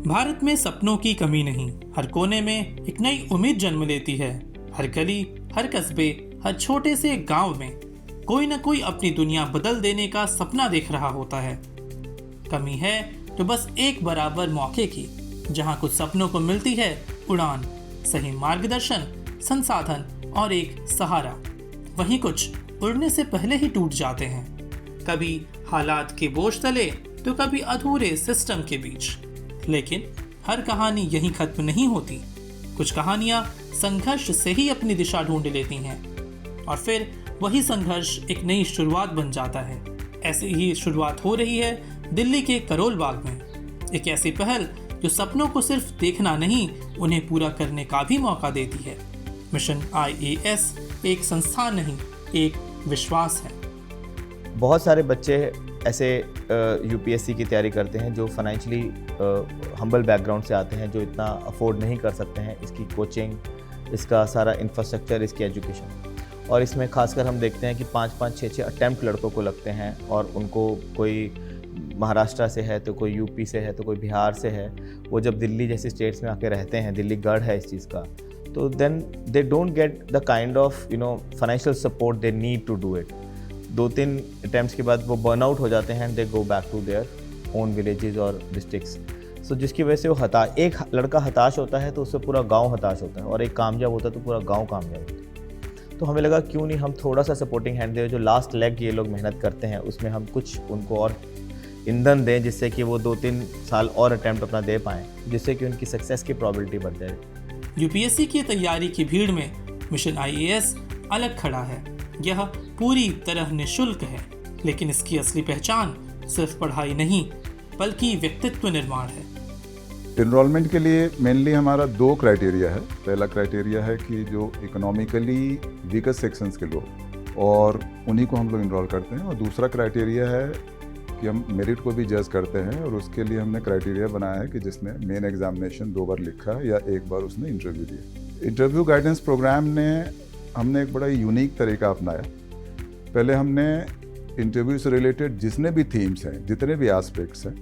भारत में सपनों की कमी नहीं, हर कोने में एक नई उम्मीद जन्म लेती है। हर गली, हर कस्बे, हर छोटे से गांव में कोई न कोई अपनी दुनिया बदल देने का सपना देख रहा होता है। कमी है तो बस एक बराबर मौके की, जहां कुछ सपनों को मिलती है उड़ान, सही मार्गदर्शन, संसाधन और एक सहारा। वहीं कुछ उड़ने से पहले ही टूट जाते हैं, कभी हालात के बोझ तले तो कभी अधूरे सिस्टम के बीच। लेकिन हर कहानी यहीं खत्म नहीं होती। कुछ कहानियां संघर्ष से ही अपनी दिशा ढूंढ लेती हैं और फिर वही संघर्ष एक नई शुरुआत बन जाता है। ऐसी ही शुरुआत हो रही है दिल्ली के करोल बाग में। एक ऐसी पहल जो सपनों को सिर्फ देखना नहीं, उन्हें पूरा करने का भी मौका देती है। मिशन IAS एक संस्थान नहीं, एक विश्वास है। बहुत सारे बच्चे ऐसे UPSC की तैयारी करते हैं जो फाइनेंशियली हम्बल बैकग्राउंड से आते हैं, जो इतना अफोर्ड नहीं कर सकते हैं इसकी कोचिंग, इसका सारा इंफ्रास्ट्रक्चर, इसकी एजुकेशन। और इसमें खासकर हम देखते हैं कि 5-5, 6-6 अटैम्प्ट लड़कों को लगते हैं और उनको कोई महाराष्ट्र से है तो कोई UP से है तो कोई बिहार से है। वो जब दिल्ली जैसे स्टेट्स में आके रहते हैं, दिल्ली गढ़ है इस चीज़ का, तो then they don't get the kind of financial support they need to do it. 2-3 attempts के बाद वो बर्न आउट हो जाते हैं, they go back to their own villages और डिस्ट्रिक्ट्स। सो जिसकी वजह से वो एक लड़का हताश होता है तो उससे पूरा गांव हताश होता है, और एक कामयाब होता है तो पूरा गांव कामयाब होता है। तो हमें लगा क्यों नहीं हम थोड़ा सा सपोर्टिंग हैंड दें, जो लास्ट लेग ये लोग मेहनत करते हैं उसमें हम कुछ उनको और ईंधन दें, जिससे कि वो 2-3 साल और अटैम्प्ट अपना दे पाएँ, जिससे कि उनकी सक्सेस की प्रोबेबिलिटी बढ़ जाए। UPSC की तैयारी की भीड़ में मिशन IAS अलग खड़ा है। यह पूरी तरह निःशुल्क है, लेकिन इसकी असली पहचान सिर्फ पढ़ाई नहीं बल्कि व्यक्तित्व निर्माण है। एनरोलमेंट के लिए मेनली हमारा 2 क्राइटेरिया है। पहला क्राइटेरिया है कि जो इकोनॉमिकली वीकर सेक्शंस के लोग, और उन्हीं को हम लोग इनरोल करते हैं। और दूसरा क्राइटेरिया है कि हम मेरिट को भी जज करते हैं, और उसके लिए हमने क्राइटेरिया बनाया है कि जिसने मेन एग्जामिनेशन 2 बार लिखा या 1 बार उसने इंटरव्यू दिया। इंटरव्यू गाइडेंस प्रोग्राम ने हमने एक बड़ा यूनिक तरीका अपनाया। पहले हमने इंटरव्यू से रिलेटेड जितने भी थीम्स हैं, जितने भी एस्पेक्ट्स हैं,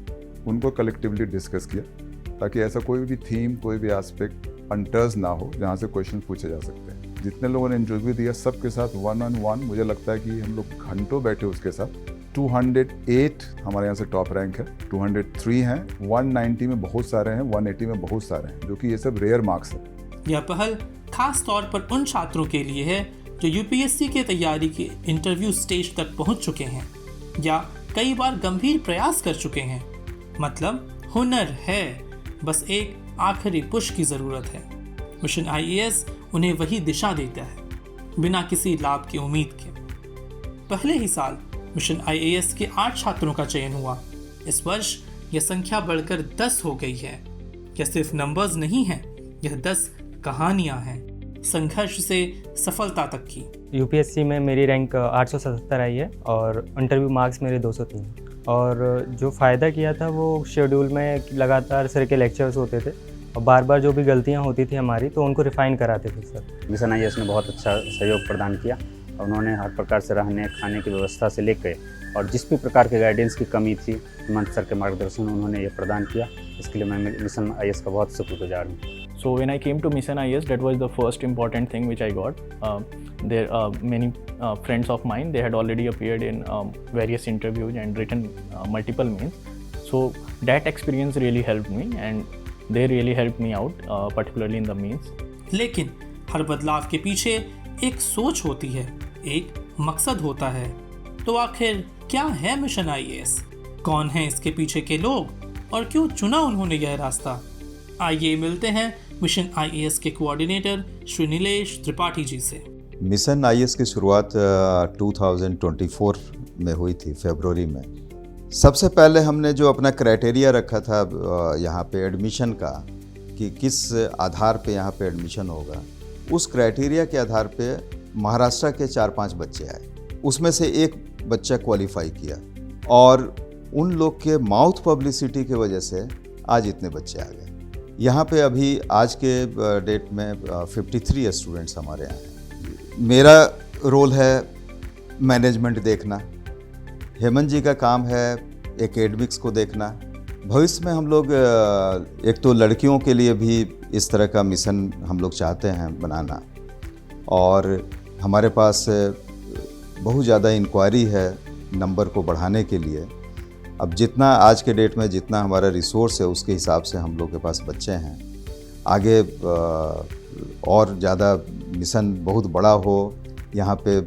उनको कलेक्टिवली डिस्कस किया, ताकि ऐसा कोई भी थीम, कोई भी एस्पेक्ट अनटच ना हो जहाँ से क्वेश्चन पूछे जा सकते हैं। जितने लोगों ने इंटरव्यू दिया सबके साथ 1-on-1, मुझे लगता है कि हम लोग घंटों बैठे उसके साथ। 208 हमारे यहाँ से टॉप रैंक है, 203 हैं, 190 में बहुत सारे हैं, 180 में बहुत सारे हैं, जो कि ये सब रेयर मार्क्स है। यह पहल खास तौर पर उन छात्रों के लिए है जो UPSC के तैयारी के इंटरव्यू स्टेज तक पहुंच चुके हैं या कई बार गंभीर प्रयास कर चुके हैं। मतलब हुनर है, बस एक आखिरी पुश की जरूरत है। मिशन IAS उन्हें वही दिशा देता है, बिना किसी लाभ की उम्मीद के। पहले ही साल मिशन IAS के 8 छात्रों का चयन हुआ। इस वर्ष यह संख्या बढ़कर 10 हो गई है। यह सिर्फ नंबर्स नहीं है, यह 10 कहानियां हैं, संघर्ष से सफलता तक की। UPSC में मेरी रैंक 877 आई है और इंटरव्यू मार्क्स मेरे 203। और जो फ़ायदा किया था वो शेड्यूल में लगातार सर के लेक्चर्स होते थे और बार बार जो भी गलतियां होती थी हमारी तो उनको रिफ़ाइन कराते थे सर। मिशन IAS ने बहुत अच्छा सहयोग प्रदान किया और उन्होंने हर प्रकार से रहने खाने की व्यवस्था से लेकर और जिस भी प्रकार के गाइडेंस की कमी थी, हेमंत सर के मार्गदर्शन उन्होंने ये प्रदान किया। इसके लिए मैं मिशन IAS का बहुत शुक्रगुजार हूँ। So when I came to Mission IAS, that was the first important thing which I got. There many friends of mine, they had already appeared in various interviews and written multiple mains. So that experience really helped me and they really helped me out, particularly in the mains. लेकिन हर बदलाव के पीछे एक सोच होती है, एक मकसद होता है। तो आखिर क्या है मिशन IAS? कौन है इसके पीछे के लोग और क्यों चुना उन्होंने यह रास्ता? आइए मिलते हैं मिशन IAS के कोऑर्डिनेटर श्री नीलेश त्रिपाठी जी से। मिशन IAS की शुरुआत 2024 में हुई थी, फरवरी में। सबसे पहले हमने जो अपना क्राइटेरिया रखा था यहाँ पे एडमिशन का, कि किस आधार पे यहाँ पे एडमिशन होगा, उस क्राइटेरिया के आधार पे महाराष्ट्र के 4-5 बच्चे आए। उसमें से एक बच्चा क्वालिफाई किया और उन लोग के माउथ पब्लिसिटी की वजह से आज इतने बच्चे आ गए। यहाँ पे अभी आज के डेट में 53 स्टूडेंट्स हमारे यहाँ हैं। मेरा रोल है मैनेजमेंट देखना, हेमंत जी का काम है एकेडमिक्स को देखना, भविष्य में हम लोग एक तो लड़कियों के लिए भी इस तरह का मिशन हम लोग चाहते हैं बनाना, और हमारे पास बहुत ज़्यादा इंक्वायरी है नंबर को बढ़ाने के लिए। अब जितना आज के डेट में जितना हमारा रिसोर्स है उसके हिसाब से हम लोग के पास बच्चे हैं। आगे और ज़्यादा मिशन बहुत बड़ा हो, यहाँ पे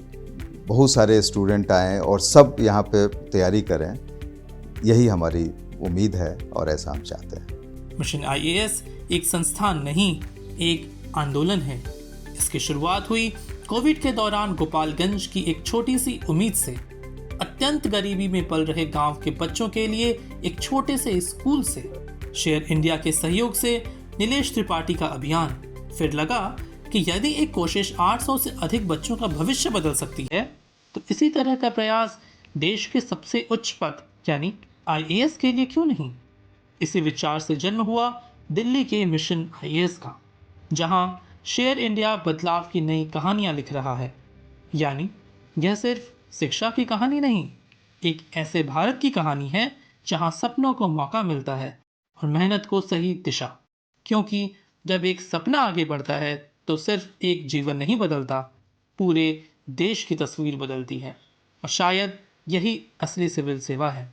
बहुत सारे स्टूडेंट आएँ और सब यहाँ पे तैयारी करें, यही हमारी उम्मीद है और ऐसा हम चाहते हैं। मिशन आईएएस एक संस्थान नहीं, एक आंदोलन है। इसकी शुरुआत हुई कोविड के दौरान गोपालगंज की एक छोटी सी उम्मीद से। अत्यंत गरीबी में पल रहे गांव के बच्चों के लिए एक छोटे से स्कूल से। शेयर इंडिया के सहयोग से नीलेश त्रिपाठी का अभियान। फिर लगा कि यदि एक कोशिश 800 से अधिक बच्चों का भविष्य बदल सकती है, तो इसी तरह का प्रयास देश के सबसे उच्च पद यानी आईएएस के लिए क्यों नहीं। इसी विचार से जन्म हुआ दिल्ली के मिशन आईएएस का, जहां शेयर इंडिया बदलाव की नई कहानियां लिख रहा है। यानी यह सिर्फ शिक्षा की कहानी नहीं, एक ऐसे भारत की कहानी है जहां सपनों को मौका मिलता है और मेहनत को सही दिशा। क्योंकि जब एक सपना आगे बढ़ता है तो सिर्फ एक जीवन नहीं बदलता, पूरे देश की तस्वीर बदलती है। और शायद यही असली सिविल सेवा है।